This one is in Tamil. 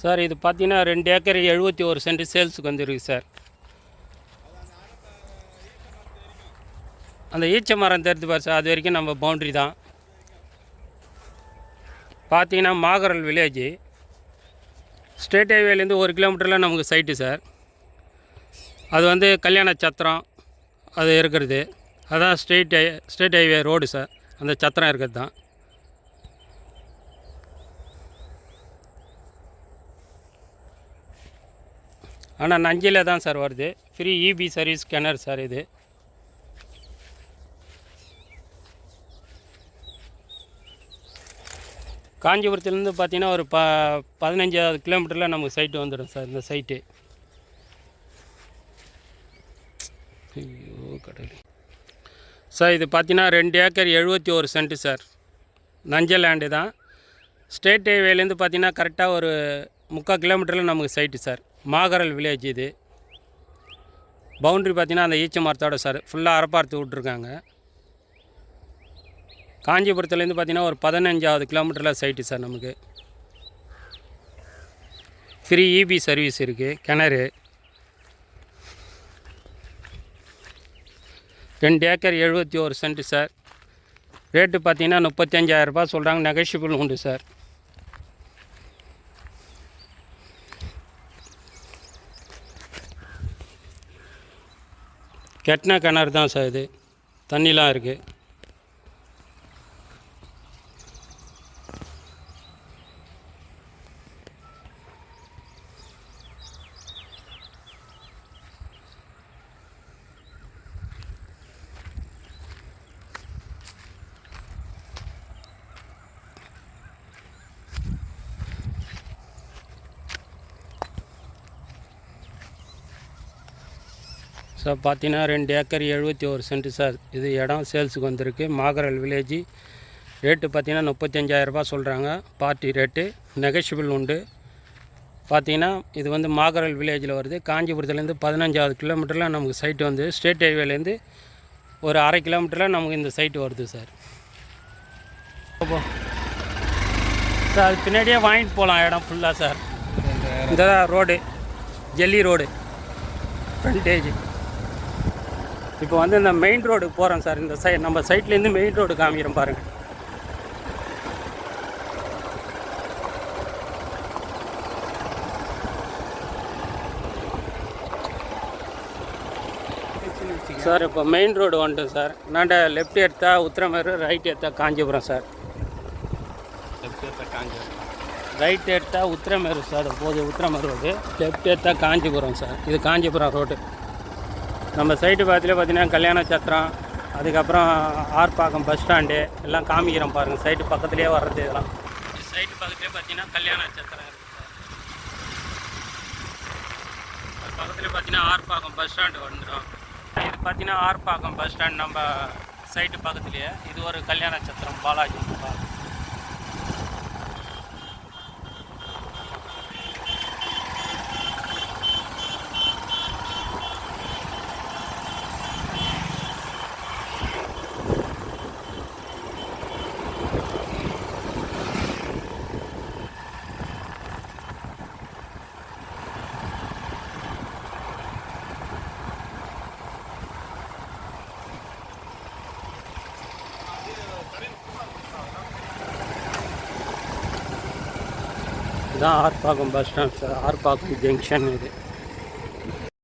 சார் இது பார்த்தீங்கன்னா 2 ஏக்கர் 71 சென்ட் சேல்ஸுக்கு வந்துருக்கு சார். அந்த ஈச்ச மரம் தெரிஞ்சு பார் சார், அது வரைக்கும் நம்ம பவுண்ட்ரி தான். பார்த்தீங்கன்னா மாகரல் வில்லேஜ் ஸ்டேட் ஹைவேலேருந்து 1 கிலோமீட்டரில் நமக்கு சைட்டு சார். அது வந்து கல்யாண சத்திரம் அது இருக்கிறது, அதான் ஸ்டேட் ஹைவே ரோடு சார். அந்த சத்திரம் இருக்கிறது தான். ஆனால் நஞ்சில் தான் சார் வருது. ஃப்ரீ இபி சர்வீஸ் கிணறு சார் இது. காஞ்சிபுரத்துலேருந்து பார்த்தீங்கன்னா ஒரு 15 கிலோமீட்டரில் நமக்கு சைட்டு வந்துடும் சார். இந்த சைட்டு ஐயோ கடவுளே சார், இது பார்த்தீங்கன்னா 2 ஏக்கர் 71 சென்ட் சார். நஞ்ச லேண்டு தான். ஸ்டேட் ஹைவேலேருந்து பார்த்தீங்கன்னா கரெக்டாக ஒரு 3/4 கிலோமீட்டரில் நமக்கு சைட்டு சார். மாகரல் வில்லேஜ் இது. பவுண்ட்ரி பார்த்தீங்கன்னா அந்த ஈச்ச மரத்தோட சார் ஃபுல்லாக அரப்பார்த்து விட்ருக்காங்க. காஞ்சிபுரத்துலேருந்து பார்த்தீங்கன்னா ஒரு 15வது கிலோமீட்டரில் சைட்டு சார். நமக்கு ஃப்ரீ இபி சர்வீஸ் இருக்குது. கிணறு 2 ஏக்கர் 71 சென்ட் சார். ரேட்டு பார்த்தீங்கன்னா 35,000 ரூபாய் சொல்கிறாங்க. நெகோஷியபிள் உண்டு சார். கெட்டின கிணறு தான் சார் இது. தண்ணிலாம் இருக்குது. சார் பார்த்தீங்கன்னா 2 ஏக்கர் 71 சென்ட் சார். இது இடம் சேல்ஸுக்கு வந்திருக்கு. மாகரல் வில்லேஜ். ரேட்டு பார்த்தீங்கன்னா 35,000 ரூபாய் சொல்கிறாங்க. பார்ட்டி ரேட்டு, நெகோஷியபிள் உண்டு. பார்த்தீங்கன்னா இது வந்து மாகரல் வில்லேஜில் வருது. காஞ்சிபுரத்துலேருந்து 15வது கிலோமீட்டரில் நமக்கு சைட்டு வந்து ஸ்டேட் ஹைவேலேருந்து ஒரு 1/2 கிலோமீட்டரில் நமக்கு இந்த சைட்டு வருது சார். சார் அது பின்னாடியே வாங்கிட்டு போகலாம் இடம் ஃபுல்லாக சார். இந்த ரோடு ஜெல்லி ரோடு ஃப்ரண்டேஜ். இப்போ வந்து இந்த மெயின் ரோடுக்கு போகிறோம் சார். இந்த நம்ம சைட்லேருந்து மெயின் ரோடு காமிக்கிறோம் பாருங்கள். சார் இப்போ மெயின் ரோடு வந்துட்டோம் சார். நாண்ட லெஃப்ட் எடுத்தால் உத்திரமேரு, ரைட் எடுத்தால் காஞ்சிபுரம் சார். ரைட் எடுத்தால் உத்திரமேரு சார். போது உத்திரமேரு ரோடு. லெஃப்ட் எடுத்தால் காஞ்சிபுரம் சார். இது காஞ்சிபுரம் ரோடு. நம்ம சைட்டு பார்த்தீங்கன்னா கல்யாண சத்திரம், அதுக்கப்புறம் ஆர்ப்பாக்கம் பஸ் ஸ்டாண்டு எல்லாம் காமிக்கிறோம் பாருங்கள். சைட்டு பக்கத்துலேயே வர்றது இதெல்லாம். சைட்டு பக்கத்துலேயே பார்த்தீங்கன்னா கல்யாண சத்திரம் இருக்குது சார். அது பக்கத்துலேயே பார்த்தீங்கன்னா ஆர்ப்பாக்கம் பஸ் ஸ்டாண்டு வந்துடும். இது பார்த்தீங்கன்னா ஆர்ப்பாக்கம் பஸ் ஸ்டாண்ட் நம்ம சைட்டு பக்கத்துலேயே. இது ஒரு கல்யாண சத்திரம் பாலாஜி. இதுதான் Arpakkam bus stand sir. Arpakkam junction இது.